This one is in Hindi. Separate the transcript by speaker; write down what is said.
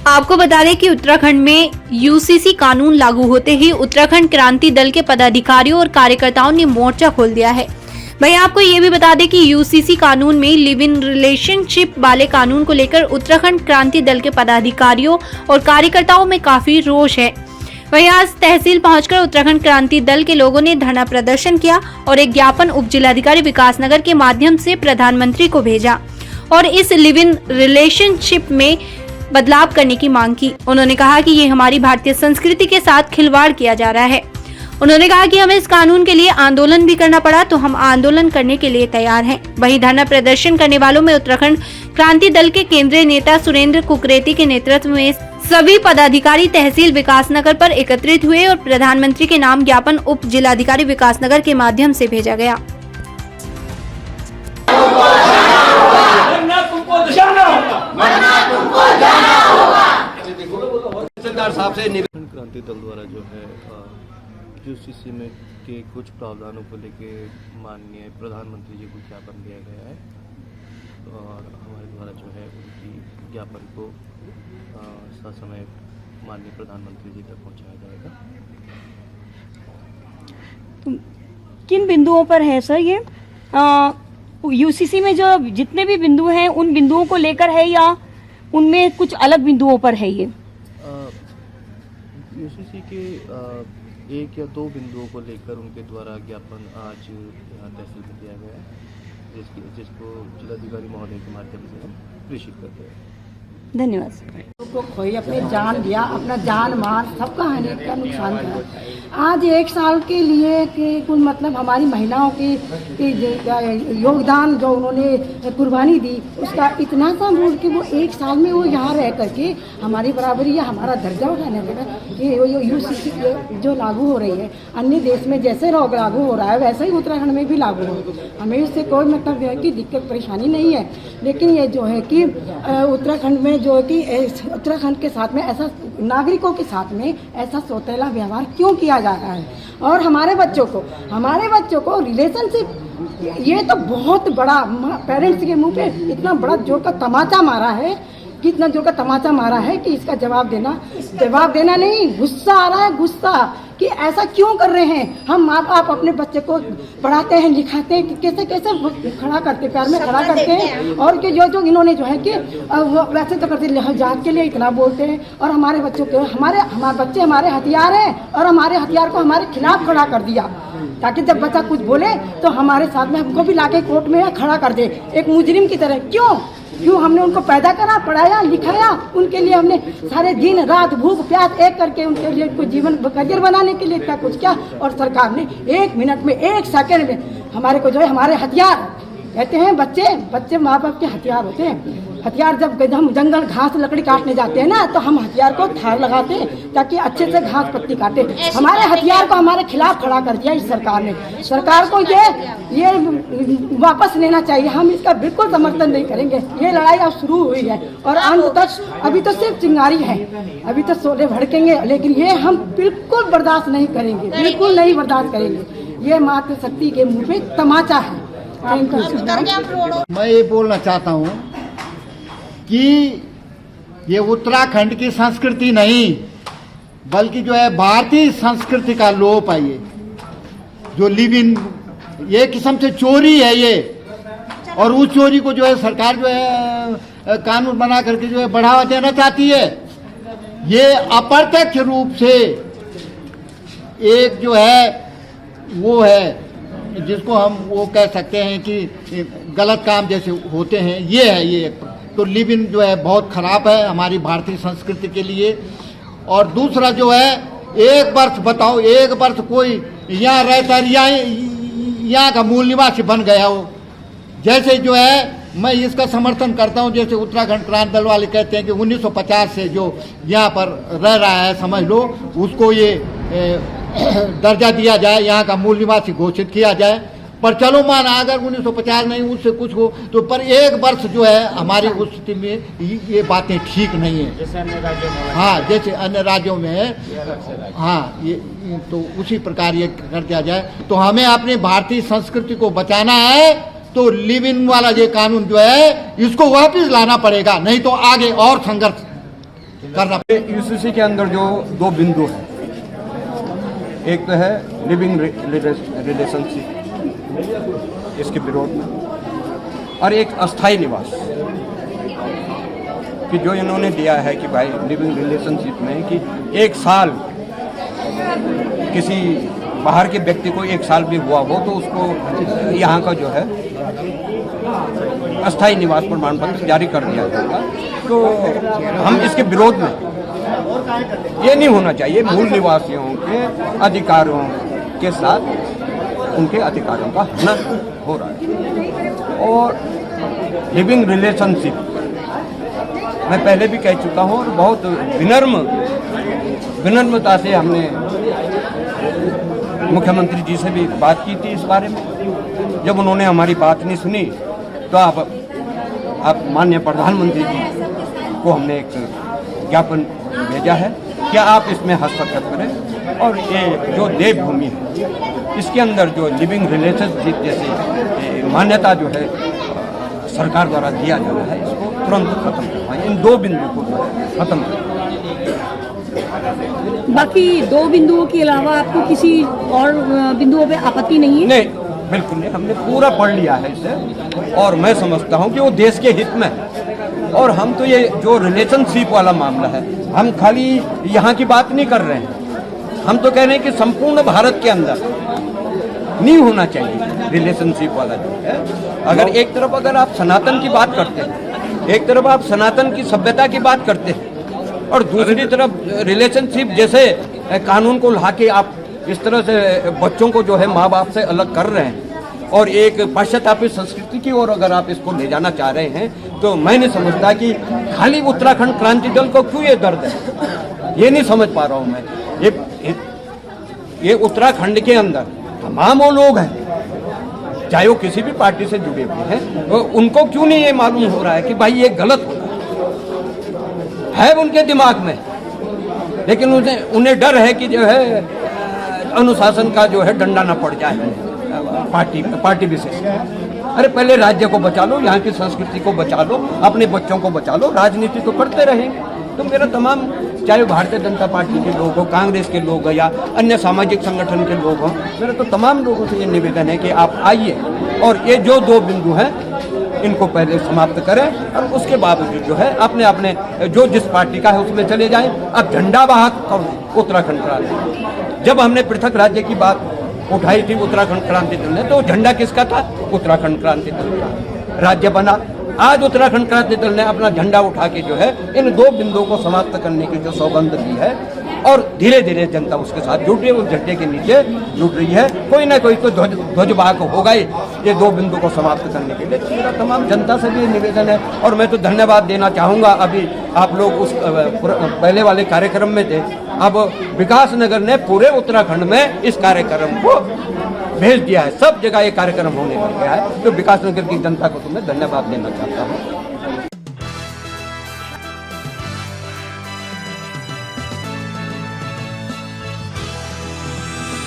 Speaker 1: आपको बता दें कि उत्तराखंड में यूसीसी कानून लागू होते ही उत्तराखंड क्रांति दल के पदाधिकारियों और कार्यकर्ताओं ने मोर्चा खोल दिया है। वहीं आपको ये भी बता दें कि यूसीसी कानून में लिव इन रिलेशनशिप वाले कानून को लेकर उत्तराखंड क्रांति दल के पदाधिकारियों और कार्यकर्ताओं में काफी रोष है। वहीं आज तहसील पहुंचकर उत्तराखंड क्रांति दल के लोगों ने धरना प्रदर्शन किया और एक ज्ञापन उप जिलाधिकारी विकासनगर के माध्यम से प्रधानमंत्री को भेजा और इस लिव इन रिलेशनशिप में बदलाव करने की मांग की। उन्होंने कहा कि ये हमारी भारतीय संस्कृति के साथ खिलवाड़ किया जा रहा है। उन्होंने कहा कि हमें इस कानून के लिए आंदोलन भी करना पड़ा तो हम आंदोलन करने के लिए तैयार हैं। वहीं धरना प्रदर्शन करने वालों में उत्तराखंड क्रांति दल के केंद्रीय नेता सुरेंद्र कुकरेती के नेतृत्व में सभी पदाधिकारी तहसील विकासनगर पर एकत्रित हुए और प्रधानमंत्री के नाम ज्ञापन उप जिलाधिकारी विकासनगर के माध्यम से भेजा गया।
Speaker 2: क्रांति दल द्वारा जो है यूसीसी में के कुछ प्रावधानों को लेके माननीय प्रधानमंत्री जी को ज्ञापन दिया गया है और हमारे द्वारा जो है उनकी ज्ञापन को ससमय माननीय प्रधानमंत्री जी तक पहुंचाया जाएगा।
Speaker 3: किन बिंदुओं पर है सर ये? यूसीसी में जो जितने भी बिंदु हैं उन बिंदुओं को लेकर है या उनमें कुछ अलग बिंदुओं पर है ये?
Speaker 2: यूसीसी के एक या दो बिंदुओं को लेकर उनके द्वारा ज्ञापन आज यहाँ तहसील में दिया गया है, जिसको जिलाधिकारी महोदय के माध्यम से हम प्रेषित करते हैं।
Speaker 3: धन्यवाद।
Speaker 4: को खोई अपने जान दिया, अपना जान माल सबका हानि का नुकसान करा। आज 1 साल के लिए कि कुल मतलब हमारी महिलाओं की योगदान जो उन्होंने कुर्बानी दी उसका इतना सा बोल कि वो 1 साल में वो यहाँ रह करके हमारी बराबरी या हमारा दर्जा उठाने लगा कि यूसीसी जो लागू हो रही है अन्य देश में जैसे लागू हो रहा है वैसे ही उत्तराखंड में भी लागू हो रहा है। हमें इससे कोई मतलब है कि दिक्कत परेशानी नहीं है, लेकिन ये जो है कि उत्तराखंड में जो है कि उत्तराखंड के साथ में ऐसा नागरिकों के साथ में ऐसा सौतेला व्यवहार क्यों किया जा रहा है और हमारे बच्चों को रिलेशनशिप, ये तो बहुत बड़ा पेरेंट्स के मुंह पे इतना बड़ा जोर का तमाचा मारा है, कितना जोर का तमाचा मारा है कि इसका जवाब देना नहीं, गुस्सा आ रहा है, गुस्सा कि ऐसा क्यों कर रहे हैं। हम माँ बाप अपने बच्चे को पढ़ाते हैं लिखाते हैं कि कैसे खड़ा करते पैर में खड़ा करते हैं और कि जो इन्होंने जो है कि वैसे तो करते जात के लिए इतना बोलते हैं और हमारे बच्चों के हमारे बच्चे हमारे हथियार हैं और हमारे हथियार को हमारे खिलाफ खड़ा कर दिया ताकि जब बच्चा कुछ बोले तो हमारे साथ में हमको भी लाके कोर्ट में खड़ा कर दे एक मुजरिम की तरह। क्यों हमने उनको पैदा करा, पढ़ाया, लिखाया, उनके लिए हमने सारे दिन रात भूख प्यास एक करके उनके लिए कोई जीवन करियर बनाने के लिए क्या कुछ किया और सरकार ने 1 मिनट में 1 सेकंड में हमारे को जो है हमारे हथियार कहते हैं बच्चे माँ बाप के हथियार होते हैं। हथियार जब हम जंगल घास लकड़ी काटने जाते हैं ना तो हम हथियार को थार लगाते हैं ताकि अच्छे से घास पत्ती काटे। हमारे हथियार को हमारे खिलाफ खड़ा कर दिया इस सरकार ने। सरकार को ये वापस लेना चाहिए। हम इसका बिल्कुल समर्थन नहीं करेंगे। ये लड़ाई अब शुरू हुई है और अंत तक अभी तो सिर्फ चिंगारी है, अभी तो शोले भड़केंगे, लेकिन ये हम बिल्कुल बर्दाश्त नहीं करेंगे, बिल्कुल नहीं बर्दाश्त करेंगे। ये मातृशक्ति के मुँह पे तमाचा है।
Speaker 5: मैं ये बोलना चाहता हूँ कि ये उत्तराखंड की संस्कृति नहीं बल्कि जो है भारतीय संस्कृति का लोप है। ये जो लिव इन ये किस्म से चोरी है ये, और उस चोरी को जो है सरकार जो है कानून बना करके जो है बढ़ावा देना चाहती है। ये अप्रत्यक्ष रूप से एक जो है वो है जिसको हम वो कह सकते हैं कि गलत काम जैसे होते हैं, ये है ये। तो लिव इन जो है बहुत खराब है हमारी भारतीय संस्कृति के लिए। और दूसरा जो है 1 वर्ष बताओ, 1 वर्ष कोई यहाँ रहता है यहाँ का मूल निवासी बन गया हो, जैसे जो है मैं इसका समर्थन करता हूँ। जैसे उत्तराखंड क्रांति दल वाले कहते हैं कि 1950 से जो यहाँ पर रह रहा है समझ लो उसको ये दर्जा दिया जाए, यहाँ का मूल निवासी घोषित किया जाए। पर चलो माना अगर 1950 नहीं उससे कुछ हो तो पर 1 वर्ष जो है हमारी उस स्थिति में ये बातें ठीक नहीं है जैसे अन्य राज्यों में। हाँ जैसे अन्य राज्यों में है, हाँ ये तो उसी प्रकार ये कर दिया जाए। तो हमें अपनी भारतीय संस्कृति को बचाना है तो लिव इन वाला ये कानून जो है इसको वापस लाना पड़ेगा, नहीं तो आगे और संघर्ष करना।
Speaker 6: यूसीसी के अंदर जो दो बिंदु हैं, एक तो है लिविंग रिलेशनशिप, इसके विरोध में, और एक अस्थाई निवास कि जो इन्होंने दिया है कि भाई लिविंग रिलेशनशिप में कि 1 साल किसी बाहर के व्यक्ति को 1 साल भी हुआ हो तो उसको यहाँ का जो है अस्थाई निवास प्रमाण पत्र जारी कर दिया जाएगा। तो हम इसके विरोध में, ये नहीं होना चाहिए। मूल निवासियों के अधिकारों के साथ उनके अधिकारों का हनन हो रहा है। और लिविंग रिलेशनशिप मैं पहले भी कह चुका हूँ और बहुत विनम्रता से हमने मुख्यमंत्री जी से भी बात की थी इस बारे में। जब उन्होंने हमारी बात नहीं सुनी तो आप माननीय प्रधानमंत्री जी को हमने एक ज्ञापन भेजा है कि आप इसमें हस्तक्षेप करें और ये जो देवभूमि है इसके अंदर जो लिविंग रिलेशनशिप जैसी मान्यता जो है सरकार द्वारा दिया जा रहा है इसको तुरंत खत्म करवाएं। इन दो बिंदु को खत्म करें।
Speaker 3: बाकी 2 बिंदुओं के अलावा आपको किसी और बिंदुओं पे आपत्ति नहीं है?
Speaker 6: नहीं, बिल्कुल नहीं। हमने पूरा पढ़ लिया है इसे और मैं समझता हूँ कि वो देश के हित में है। और हम तो ये जो रिलेशनशिप वाला मामला है, हम खाली यहाँ की बात नहीं कर रहे हैं, हम तो कह रहे हैं कि संपूर्ण भारत के अंदर नहीं होना चाहिए रिलेशनशिप वाला जो है। अगर एक तरफ अगर आप सनातन की बात करते हैं, एक तरफ आप सनातन की सभ्यता की बात करते हैं और दूसरी तरफ रिलेशनशिप जैसे कानून को ला के आप इस तरह से बच्चों को जो है माँ बाप से अलग कर रहे हैं और एक पाश्चात्य संस्कृति की ओर अगर आप इसको ले जाना चाह रहे हैं तो मैं नहीं समझता कि खाली उत्तराखंड क्रांति दल को क्यों ये दर्द है, ये नहीं समझ पा रहा हूँ मैं। ये उत्तराखंड के अंदर तमाम वो लोग हैं चाहे वो किसी भी पार्टी से जुड़े हुए हैं, तो उनको क्यों नहीं ये मालूम हो रहा है कि भाई ये गलत हो रहा है उनके दिमाग में, लेकिन उन्हें डर है कि जो है अनुशासन का जो है डंडा ना पड़ जाए पार्टी विशेष। अरे पहले राज्य को बचा लो, यहाँ की संस्कृति को बचा लो, अपने बच्चों को बचा लो, राजनीति तो करते रहेंगे। तो मेरा तमाम चाहे भारतीय जनता पार्टी के लोग हो, कांग्रेस के लोग हो या अन्य सामाजिक संगठन के लोग हों, मेरा तो तमाम लोगों से ये निवेदन है कि आप आइए और ये जो 2 बिंदु हैं इनको पहले समाप्त करें और उसके बावजूद जो है अपने जो जिस पार्टी का है उसमें चले जाएं। अब झंडा वाहक और उत्तराखंड क्रांति, जब हमने पृथक राज्य की बात उठाई थी उत्तराखंड क्रांति दल ने, तो झंडा किसका था? उत्तराखंड क्रांति दल का राज्य बना। आज उत्तराखंड क्रांति दल ने अपना झंडा उठा के जो है इन 2 बिंदुओं को समाप्त करने की जो सौगंध दी है और धीरे धीरे जनता उसके साथ जुड़ रही है, उस झंडे के नीचे जुड़ रही है। कोई ना कोई तो ध्वजवाहक होगा ही ये 2 बिंदु को समाप्त करने के लिए। तो मेरा तमाम जनता से भी निवेदन है और मैं तो धन्यवाद देना चाहूँगा। अभी आप लोग उस पहले वाले कार्यक्रम में थे, अब विकास नगर ने पूरे उत्तराखंड में इस कार्यक्रम को भेज दिया है, सब जगह ये कार्यक्रम होने लग गया है। तो विकास नगर की जनता को तो मैं धन्यवाद देना चाहता हूँ।